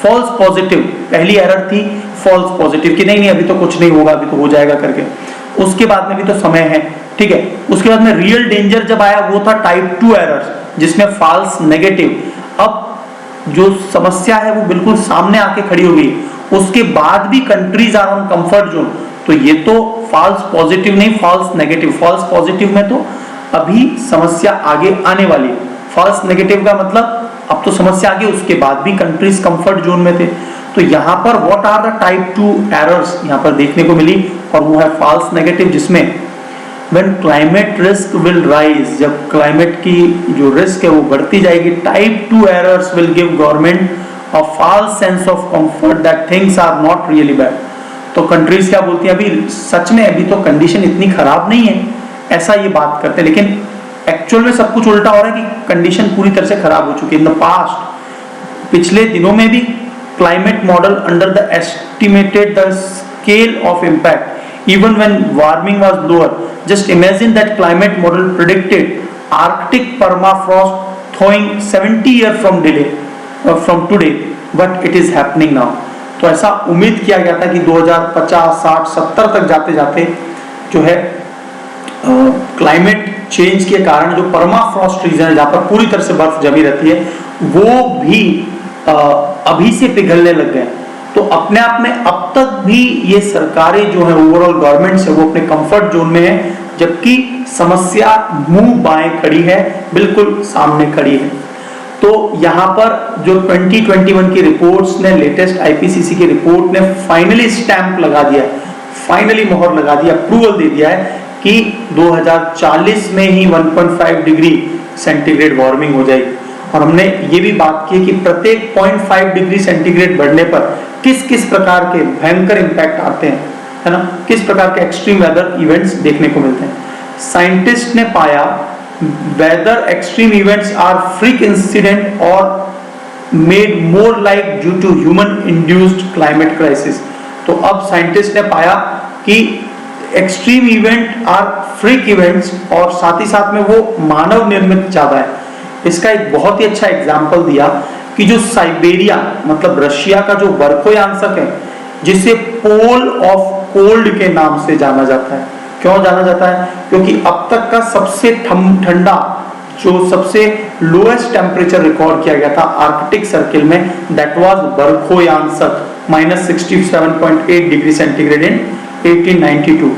फॉल्स पॉजिटिव, पहली एरर थी फॉल्स पॉजिटिव कि नहीं अभी तो कुछ नहीं होगा, अभी तो हो जाएगा करके। उसके बाद में भी तो समय है, ठीक है। उसके बाद में रियल डेंजर जब आया वो था टाइप 2 एरर्स, जिसमें फॉल्स नेगेटिव। अब जो समस्या है वो बिल्कुल सामने आके खड़ी हो गई, उसके बाद भी countries are on comfort zone. तो ये तो फॉल्स पॉजिटिव नहीं, फॉल्स नेगेटिव। फॉल्स पॉजिटिव में तो अभी समस्या आगे आने वाली है, फॉल्स नेगेटिव का मतलब अब तो समस्या आगे, उसके बाद भी कंट्रीज कंफर्ट जोन में थे। तो यहाँ पर what are the type 2 errors यहाँ पर देखने को मिली, और वो है फॉल्स नेगेटिव, जिसमें when climate risk will rise, जब क्लाइमेट की जो रिस्क है वो बढ़ती जाएगी, type 2 errors will give government a false sense of comfort that things are not really bad. तो कंट्रीज क्या बोलती हैं, अभी सच में अभी तो कंडीशन इतनी खराब नहीं है, ऐसा ये बात करते हैं, लेकिन एक्चुअल में सब कुछ उल्टा हो रहा है कि कंडीशन पूरी तरह से खराब हो चुकी है। इन द पास्ट, पिछले दिनों में भी climate model under the estimated the scale of impact even when warming was lower. Just imagine that climate model predicted Arctic permafrost थॉइंग 70 year from today, but it is happening now. तो ऐसा उम्मीद किया गया था कि 2050, 60, 70 तक जाते जाते जो है क्लाइमेट चेंज के कारण जो परमाफ्रॉस्ट रीजन है, जहां पर पूरी तरह से बर्फ जमी रहती है, वो भी अभी से पिघलने लग गए। तो अपने आप में अब तक भी ये सरकारें जो है, ओवरऑल गवर्नमेंट्स है, वो अपने कंफर्ट जोन में है, जबकि समस्या मुंह बाएं खड़ी है, बिल्कुल सामने खड़ी है। तो यहाँ पर जो 2021 की रिपोर्ट्स ने, लेटेस्ट आईपीसीसी की रिपोर्ट ने फाइनली स्टैंप लगा दिया, फाइनली मोहर लगा दिया, अप्रूवल दे दिया है कि 2040 में ही 1.5 डिग्री सेंटीग्रेड वार्मिंग हो जाएगी। और हमने ये भी बात की कि प्रत्येक 0.5 डिग्री सेंटीग्रेड बढ़ने पर किस किस प्रकार के भयंकर इंपैक्ट आते हैं, है ना, किस प्रकार के एक्सट्रीम वेदर इवेंट्स देखने को मिलते हैं। साइंटिस्ट ने पाया weather extreme events are freak incident और made more like due to human induced climate crisis. तो अब साइंटिस्ट ने पाया कि extreme event are freak events, और साथ ही साथ में वो मानव निर्मित ज्यादा है। इसका एक बहुत ही अच्छा एग्जाम्पल दिया कि जो साइबेरिया, मतलब रशिया का जो बर्फोयांसक है, जिसे पोल ऑफ कोल्ड के नाम से जाना जाता है। क्यों जाना जाता है? क्योंकि अब तक का सबसे ठंडा, जो सबसे लोएस्ट टेम्परेचर रिकॉर्ड किया गया था आर्कटिक सर्किल में, that was Verkhoyansk -67.8 degree centigrade in 1892।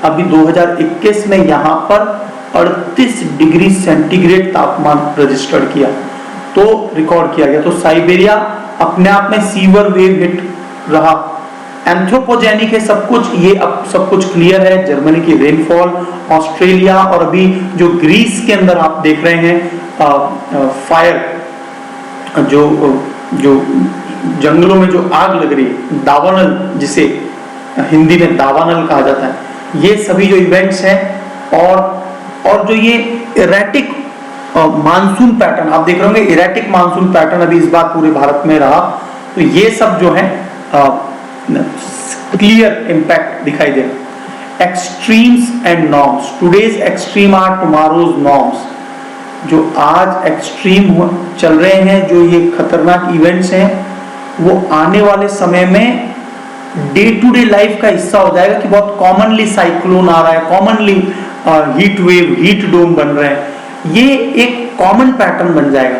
अभी 2021 में यहाँ पर 38 डिग्री सेंटीग्रेड तापमान रजिस्टर्ड किया, तो रिकॉर्ड किया गया। तो साइबेरिया अपने आप में सीवर वेव हिट रहा। एंथ्रोपोजेनिक है सब कुछ, ये अब सब कुछ क्लियर है। जर्मनी की रेनफॉल, ऑस्ट्रेलिया, और अभी जो ग्रीस के अंदर आप देख रहे हैं फायर, जो जो जंगलों में जो आग लग रही है, दावानल जिसे हिंदी में दावानल कहा जाता है, ये सभी जो इवेंट्स हैं, और जो ये इरेटिक मानसून पैटर्न आप देख रहे होंगे, इरेटिक मानसून पैटर्न अभी इस बार पूरे भारत में रहा, तो ये सब जो है क्लियर इंपैक्ट दिखाई दे रहा। Extremes and norms, today's extreme are tomorrow's norms. जो आज एक्सट्रीम चल रहे हैं, जो ये खतरनाक इवेंट्स हैं, वो आने वाले समय में डे टू डे लाइफ का हिस्सा हो जाएगा कि बहुत कॉमनली साइक्लोन आ रहा है, commonly heat wave, heat dome बन रहे हैं, ये एक कॉमन पैटर्न बन जाएगा।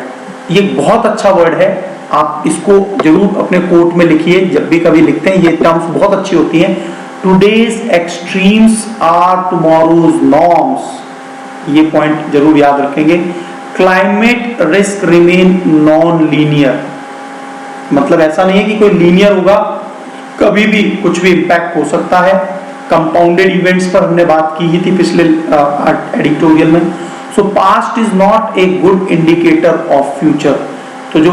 ये बहुत अच्छा वर्ड है, आप इसको जरूर अपने कोट में लिखिए, जब भी कभी लिखते हैं ये टर्म्स बहुत अच्छी होती हैं। Today's extremes are tomorrow's norms, ये पॉइंट जरूर याद रखेंगे। Climate risk remain non linear, मतलब ऐसा नहीं है कि कोई लीनियर होगा, कभी भी कुछ भी इंपैक्ट हो सकता है। कंपाउंडेड इवेंट्स पर हमने बात की ही थी पिछले एडिटोरियल में। सो past is not a good indicator of future, तो जो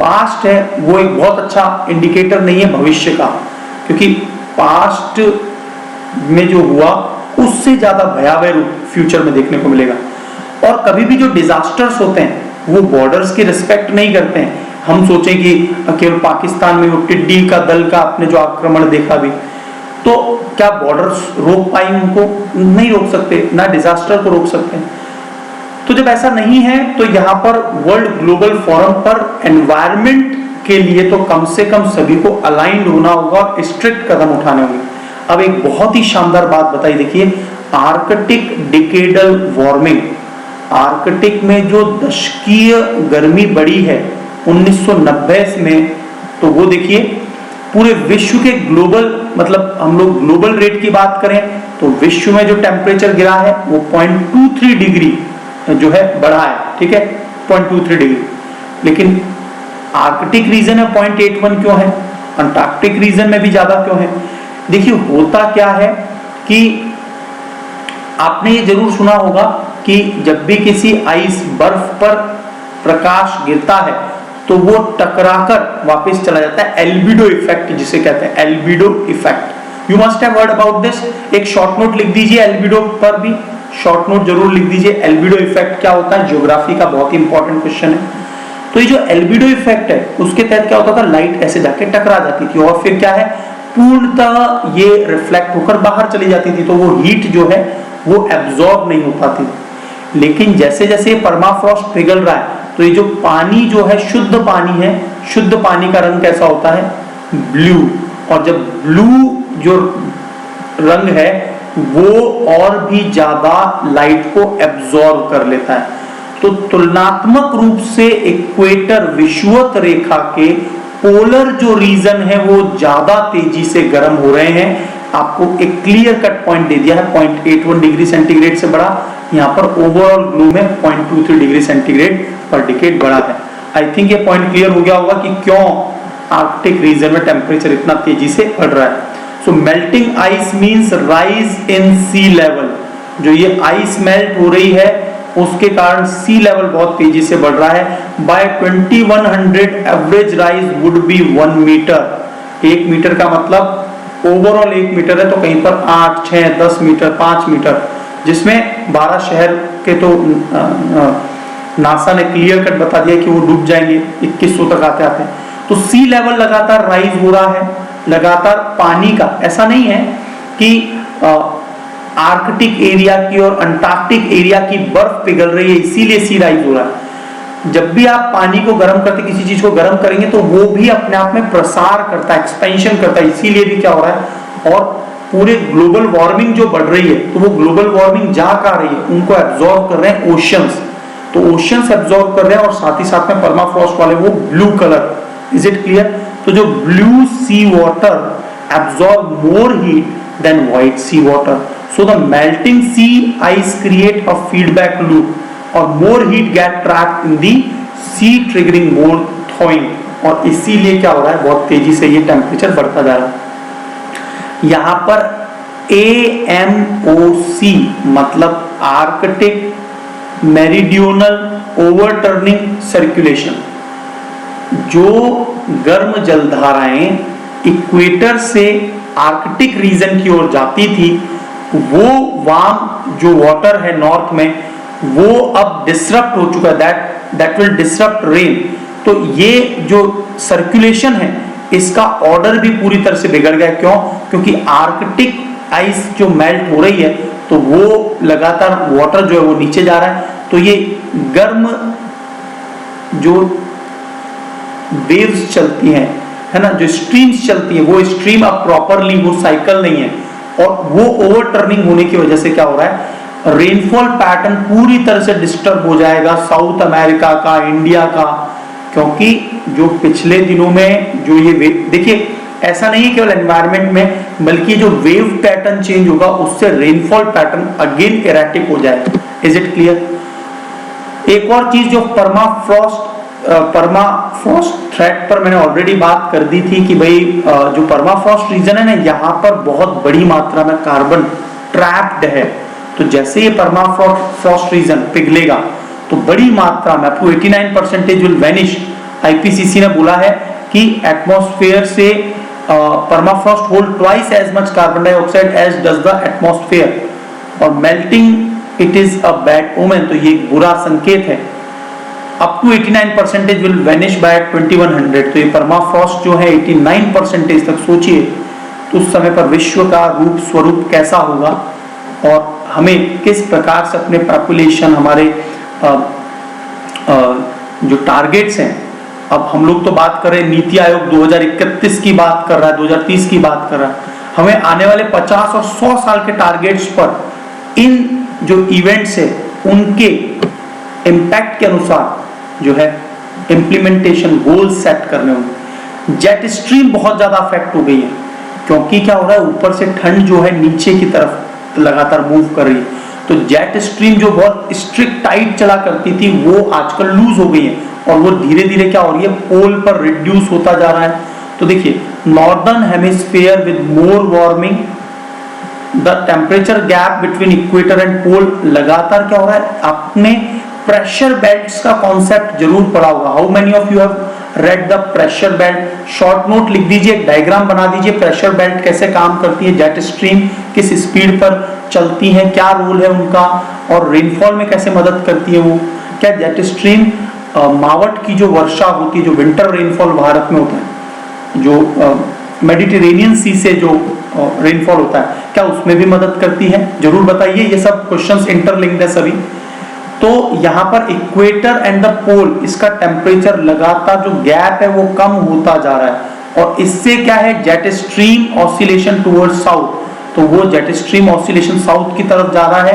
पास्ट है वो एक बहुत अच्छा इंडिकेटर नहीं है भविष्य का, क्योंकि पास्ट में जो हुआ उससे ज्यादा भयावह रूप फ्यूचर में देखने को मिलेगा। और कभी भी जो डिजास्टर्स होते हैं वो बॉर्डर्स की रिस्पेक्ट नहीं करते हैं। हम सोचें कि केवल पाकिस्तान में वो टिड्डी का दल का आपने जो आक्रमण देखा भी, तो क्या बॉर्डर्स रोक पाई उनको? नहीं रोक सकते, ना डिजास्टर को रोक सकते हैं। तो जब ऐसा नहीं है तो यहाँ पर वर्ल्ड ग्लोबल फोरम पर एनवायरनमेंट के लिए तो कम से कम सभी को अलाइंड होना होगा और स्ट्रिक्ट कदम उठाने होंगे। अब एक बहुत ही शानदार बात बताई, देखिए आर्कटिक डिकेडल वार्मिंग, आर्कटिक में जो दशकीय गर्मी बढ़ी है 1990 में, तो वो देखिए पूरे विश्व के ग्लोबल, मतलब हम लोग ग्लोबल रेट की बात करें तो विश्व में जो टेम्परेचर गिरा है वो 0.23 डिग्री जो है बढ़ा है, ठीक है, 0.23 डिग्री। लेकिन आर्कटिक रीजन में 0.81 क्यों है, अंटार्कटिक रीजन में भी ज्यादा क्यों है? देखिए होता क्या है कि आपने ये जरूर सुना होगा कि जब भी किसी आइस बर्फ पर प्रकाश गिरता है तो वो टकराकर वापस चला जाता है, एल्बिडो इफेक्ट जिसे कहते हैं, albedo effect. You must have heard about this. एक शॉर्ट नोट लिख दीजिए एल्बिडो पर भी, शॉर्ट नोट जरूर लिख दीजिए। एल्बिडो इफेक्ट क्या होता है, ज्योग्राफी का बहुत ही इंपॉर्टेंट क्वेश्चन है। तो ये जो एल्बिडो इफेक्ट है उसके तहत क्या होता था, लाइट ऐसे जाके टकरा जाती थी और फिर क्या है, पूर्णतः ये रिफ्लेक्ट होकर बाहर चली जाती थी, तो वो हीट जो है वो एब्जॉर्ब नहीं हो पाती। लेकिन जैसे जैसे परमाफ्रॉस्ट पिघल रहा है तो ये जो पानी जो है, शुद्ध पानी है, शुद्ध पानी का रंग कैसा होता है, ब्लू। और जब ब्लू जो रंग है वो और भी ज्यादा लाइट को एब्जॉर्ब कर लेता है। तो तुलनात्मक रूप से इक्वेटर विषुवत रेखा के पोलर जो रीजन है वो ज्यादा तेजी से गर्म हो रहे हैं। आपको एक क्लियर कट पॉइंट दे दिया है, 0.81 डिग्री सेंटीग्रेड से बढ़ा, यहाँ पर ओवरऑल ग्लो में 0.23 डिग्री सेंटीग्रेड पर डिकेड बढ़ा है। आई थिंक ये पॉइंट क्लियर हो गया होगा कि क्यों आर्कटिक रीजन में टेम्परेचर इतना तेजी से बढ़ रहा है। So melting ice means rise in sea level, जो ये आइस मेल्ट हो रही है उसके कारण सी लेवल बहुत तेजी से बढ़ रहा है। By 2100 average rise would be 1 meter. 1 meter का मतलब ओवरऑल 1 मीटर है, तो कहीं पर 8, 6, 10 मीटर, 5 मीटर, जिसमें 12 शहर के तो नासा ने क्लियर कट बता दिया कि वो डूब जाएंगे 2100 तक आते आते। तो सी लेवल लगातार राइज हो रहा है, लगातार पानी का, ऐसा नहीं है कि आर्कटिक एरिया की और अंटार्कटिक एरिया की बर्फ पिघल रही है इसीलिए सी राइज हो रहा है। जब भी आप पानी को गर्म करते, किसी चीज को गर्म करेंगे तो वो भी अपने आप में प्रसार करता है, एक्सपेंशन करता है, इसीलिए भी क्या हो रहा है। और पूरे ग्लोबल वार्मिंग जो बढ़ रही है, तो वो ग्लोबल वार्मिंग जा कहां रही है, उनको एब्जॉर्ब कर रहे हैं ओशियंस, तो ओशियंस एब्जॉर्ब कर रहे हैं और साथ ही साथ में परमाफ्रॉस्ट वाले वो blue colour. Is it clear? तो जो blue sea water absorb more heat than white sea water, so the melting sea ice create a feedback loop और more heat get trapped in the sea triggering more thawing, और इसीलिए क्या हो रहा है, बहुत तेजी से ये टेम्परेचर बढ़ता जा रहा है। यहाँ पर AMOC मतलब आर्कटिक मेरीडियोनल ओवरटर्निंग सर्कुलेशन, जो गर्म जलधाराएं इक्वेटर से आर्कटिक रीजन की ओर जाती थी, वो वार्म जो वाटर है नॉर्थ में, वो अब डिसरप्ट हो चुका है, दैट विल डिसरप्ट रेन। तो ये जो सर्कुलेशन है इसका ऑर्डर भी पूरी तरह से बिगड़ गया। क्यों? क्योंकि आर्कटिक आइस जो मेल्ट हो रही है तो वो लगातार वाटर जो है वो नीचे जा रहा है, तो ये गर्म जो वेव्स चलती हैं, है ना, जो स्ट्रीम्स चलती हैं, वो स्ट्रीम अब प्रॉपरली वो साइकिल नहीं है, और वो ओवरटर्निंग होने की वजह से क्या हो रहा है, रेनफॉल पैटर्न पूरी तरह से डिस्टर्ब हो जाएगा साउथ अमेरिका का, इंडिया का। क्योंकि जो पिछले दिनों में जो ये देखिए, ऐसा नहीं है केवल एनवायरनमेंट में, बल्कि जो वेव पैटर्न चेंज होगा उससे रेनफॉल पैटर्न अगेन इरेटिक हो जाएगा। Is it clear? एक और चीज जो परमाफ्रॉस्ट थ्रेट पर मैंने ऑलरेडी बात कर दी थी कि भाई जो परमाफ्रॉस्ट रीजन है ना, यहाँ पर बहुत बड़ी मात्रा में कार्बन ट्रैप्ड है। तो जैसे ये परमाफ्रॉस्ट रीजन पिघलेगा तो बड़ी मात्रा में, up to 89% will vanish. IPCC ने बोला है कि एटमॉस्फेयर से permafrost hold twice as much carbon dioxide as does the atmosphere, और melting it is a bad omen. तो ये एक बुरा संकेत है। Up to 89% will vanish by 2100। तो ये परमाफ्रॉस्ट जो है 89% तक, सोचिए तो उस समय पर विश्व का रूप स्वरूप कैसा होगा, और हमें किस प्रकार से अपने पॉपुलेशन, हमारे जो टारगेट्स हैं, अब हम लोग तो बात कर रहे हैं, नीति आयोग 2031 की बात कर रहा है, 2030 की बात कर रहा है, हमें आने वाले 50 और 100 साल के टारगेट्स पर इन जो इवेंट्स है उनके इम्पैक्ट के अनुसार जो है इम्प्लीमेंटेशन गोल सेट करने होंगे। जेट स्ट्रीम बहुत ज्यादा अफेक्ट हो गई है, क्योंकि क्या हो रहा है, ऊपर से ठंड जो है नीचे की तरफ लगातार मूव कर रही है। तो जेट स्ट्रीम जो बहुत स्ट्रिक्ट टाइट चला करती थी वो आजकल लूज हो गई है, और वो धीरे धीरे क्या हो रही है, पोल पर रिड्यूस होता जा रहा है। तो देखिए, northern hemisphere with more warming, the temperature gap between equator and pole, लगातार क्या हो रहा है, आपने प्रेशर बेल्ट्स का कॉन्सेप्ट जरूर पढ़ा होगा। How many of you have read the pressure belt? Short note लिख दीजिए, एक डायग्राम बना दीजिए, प्रेशर बेल्ट कैसे काम करती है, जेट स्ट्रीम किस स्पीड पर चलती है, क्या रोल है उनका, और रेनफॉल में कैसे मदद करती है वो। क्या जेट स्ट्रीम मावट की जो वर्षा होती है, जो विंटर रेनफॉल भारत में होता है, जो मेडिटेरेनियन सी से जो रेनफॉल होता है, क्या उसमें भी मदद करती है? जरूर बताइए, ये सब क्वेश्चंस इंटरलिंक्ड है सभी। तो यहाँ पर इक्वेटर एंड द पोल, इसका टेम्परेचर लगातार जो गैप है वो कम होता जा रहा है, और इससे क्या है, jet stream oscillation towards south. तो वो जेट स्ट्रीम ऑसिलेशन साउथ की तरफ जा रहा है,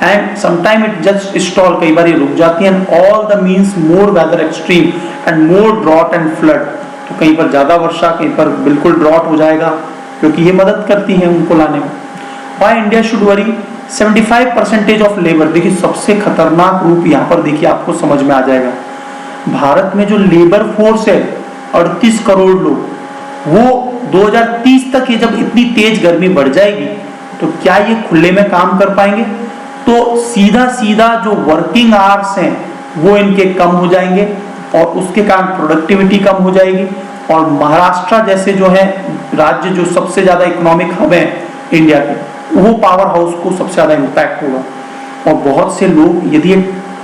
and sometime it just stall, कई बार ये रुक जाती है, and all the means more weather extreme and more drought and flood. तो कहीं पर ज्यादा वर्षा, कहीं पर बिल्कुल ड्रॉट हो जाएगा, क्योंकि ये मदद करती है उनको लाने में। Why India should worry? 75% of labour, देखिए सबसे खतरनाक रूप यहाँ पर देखिए, आपको समझ में आ जाएगा। भारत में जो लेबर फोर्स है 38 करोड़ लोग, वो 2030 तक ये जब इतनी तेज गर्मी बढ़ जाएगी तो क्या ये खुले में काम कर पाएंगे? तो सीधा सीधा जो वर्किंग आवर्स हैं वो इनके कम हो जाएंगे, और उसके कारण प्रोडक्टिविटी कम हो जाएगी, और महाराष्ट्र जैसे जो है राज्य, जो सबसे ज्यादा इकोनॉमिक हब है इंडिया के, वो पावर हाउस को सबसे ज्यादा इम्पैक्ट होगा। और बहुत से लोग यदि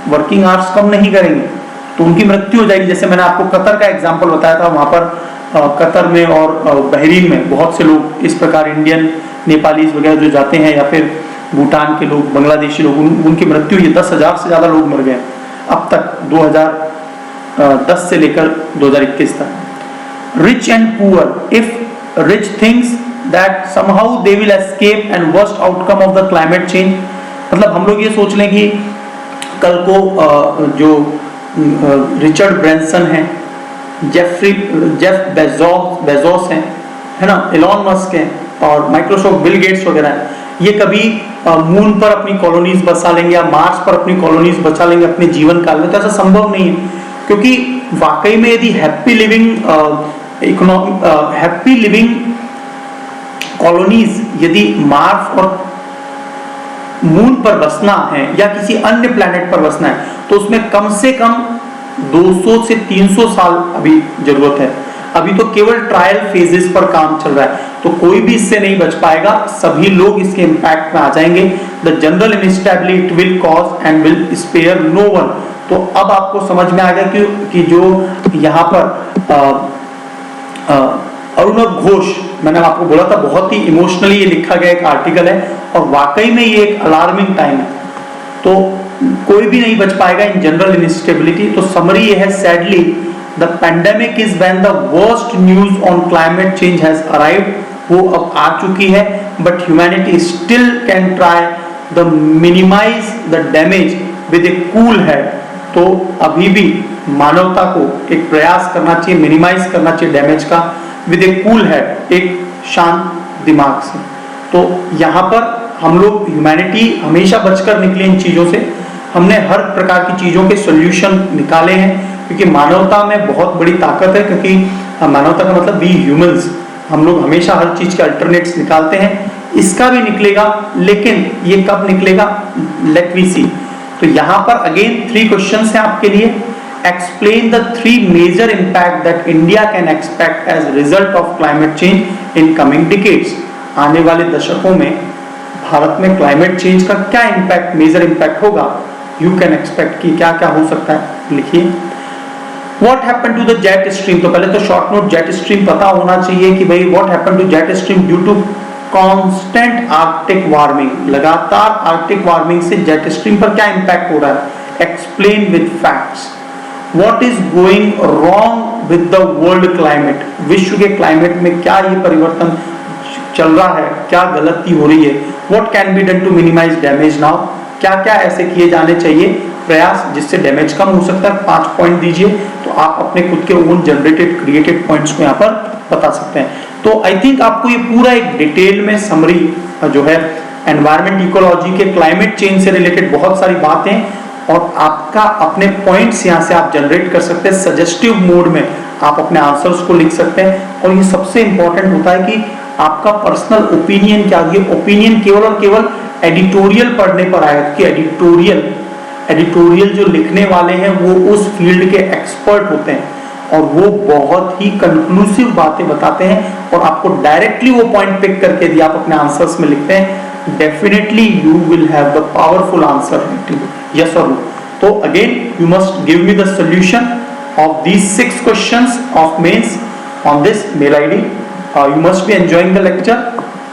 वर्किंग आवर्स कम नहीं करेंगे तो उनकी मृत्यु हो जाएगी। जैसे मैंने आपको कतर का एग्जांपल बताया था, वहां पर कतर में और बहरीन में बहुत से लोग इस प्रकार, इंडियन, नेपालीज वगैरह जो जाते हैं, या फिर भूटान के लोग, बांग्लादेशी लोग, उनकी मृत्यु हुई। 10,000 से ज्यादा लोग मर गए अब तक, 2010 से लेकर 2021 तक। Rich and poor, if rich things that somehow they will escape and worst outcome of the climate change, मतलब हम लोग ये सोच लें कि कल को जो रिचर्ड ब्रैंसन है, जेफ बेजोस हैं, है ना, एलॉन मस्क हैं, और माइक्रोसॉफ्ट बिल गेट्स वगैरह हैं, ये कभी मून पर अपनी कॉलोनीज बसा लेंगे या मार्स पर अपनी कॉलोनीज बचा लेंगे अपने जीवन काल में? तो ऐसा संभव नहीं है, क्योंकि वाकई में यदि हैप्पी लिविंग कॉलोनीज यदि मार्स और मून पर बसना है या किसी अन्य प्लैनेट पर बसना है, तो उसमें कम से कम 200 से 300 साल अभी जरूरत है। अभी तो केवल ट्रायल फेजेस पर काम चल रहा है, तो कोई भी इससे नहीं बच पाएगा, सभी लोग इसके इम्पैक्ट में आ जाएंगे। The general instability it will cause and will spare no one. तो अब आपको समझ में आ गया कि जो यहाँ पर अरुणव घोष, मैंने आपको बोला था बहुत ही इमोशनली ये लिखा गया एक आर्टिकल है, और वाकई में ये एक अलार्मिंग टाइम है, तो कोई भी नहीं बच पाएगा इन जनरल इनस्टेबिलिटी। तो समरी ये है, sadly the pandemic is when the worst news on climate change has arrived. वो अब आ चुकी है, but humanity still can try the minimize the damage with a cool head. तो अभी भी मानवता को एक प्रयास करना चाहिए, मिनिमाइज करना चाहिए डैमेज का विद ए कूल हेड, एक शांत दिमाग से। तो यहाँ पर हम लोग ह्यूमैनिटी हमेशा बचकर निकले इन चीजों से। हमने हर प्रकार की चीजों के सॉल्यूशन निकाले हैं, क्योंकि मानवता में बहुत बड़ी ताकत है, क्योंकि मानवता का मतलब वी ह्यूमंस, हम लोग हमेशा हर चीज के अल्टरनेट्स निकालते हैं। इसका भी निकलेगा, लेकिन ये कब निकलेगा, लेट वी सी। तो यहाँ पर अगेन 3 क्वेश्चंस हैं आपके लिए। Explain the 3 major impact that India can expect as result of climate change in coming decades. आने वाले दशकों में भारत में क्लाइमेट चेंज का क्या इम्पैक्ट, मेजर इम्पैक्ट होगा, यू कैन एक्सपेक्ट कि क्या क्या हो सकता है, लिखिए। What happened to the jet stream? तो पहले तो शॉर्ट नोट जेट स्ट्रीम पता होना चाहिए कि भाई what happened to jet stream due to constant Arctic warming. लगातार आर्कटिक वार्मिंग से जेट स्ट्रीम पर क्या इम्पैक्ट हो रहा है, explain with facts. What is going wrong with the world climate? विश्व के क्लाइमेट में क्या ये परिवर्तन चल रहा है, क्या गलती हो रही है। What can be done to minimize damage now? क्या क्या ऐसे किए जाने चाहिए प्रयास जिससे डैमेज कम हो सकता है। 5 पॉइंट दीजिए, तो आप अपने खुद के ओन जनरेटेड क्रिएटेड पॉइंट्स को यहाँ पर बता सकते हैं। तो आई थिंक आपको ये पूरा एक डिटेल में समरी जो है एनवायरमेंट इकोलॉजी के क्लाइमेट चेंज से रिलेटेड बहुत सारी बातें, और आपका अपने पॉइंट्स यहाँ से आप जनरेट कर सकते हैं। सजेस्टिव मोड में आप अपने आंसर्स को लिख सकते हैं, और ये सबसे इंपॉर्टेंट होता है कि आपका पर्सनल ओपिनियन क्या, ये ओपिनियन केवल और केवल एडिटोरियल पढ़ने पर आएगा, क्योंकि एडिटोरियल जो लिखने वाले हैं वो उस फील्ड के एक्सपर्ट होते हैं, और वो बहुत ही कंक्लूसिव बातें बताते हैं, और आपको डायरेक्टली वो पॉइंट पिक करके यदि आप अपने आंसर्स में लिखते हैं, definitely you will have the powerful answer, yes और नो। तो again you must give me the solution of these 6 questions of mains on this mail ID. You must be enjoying the lecture.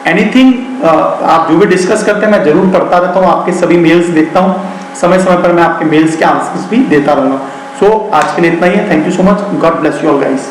Anything आप जो भी discuss करते हैं मैं जरूर पढ़ता रहता हूँ, आपके सभी मेल्स देखता हूँ, समय समय पर मैं आपके मेल्स के आंसर्स भी देता रहूंगा। सो आज के लिए इतना ही है। Thank you so much, God bless you all guys.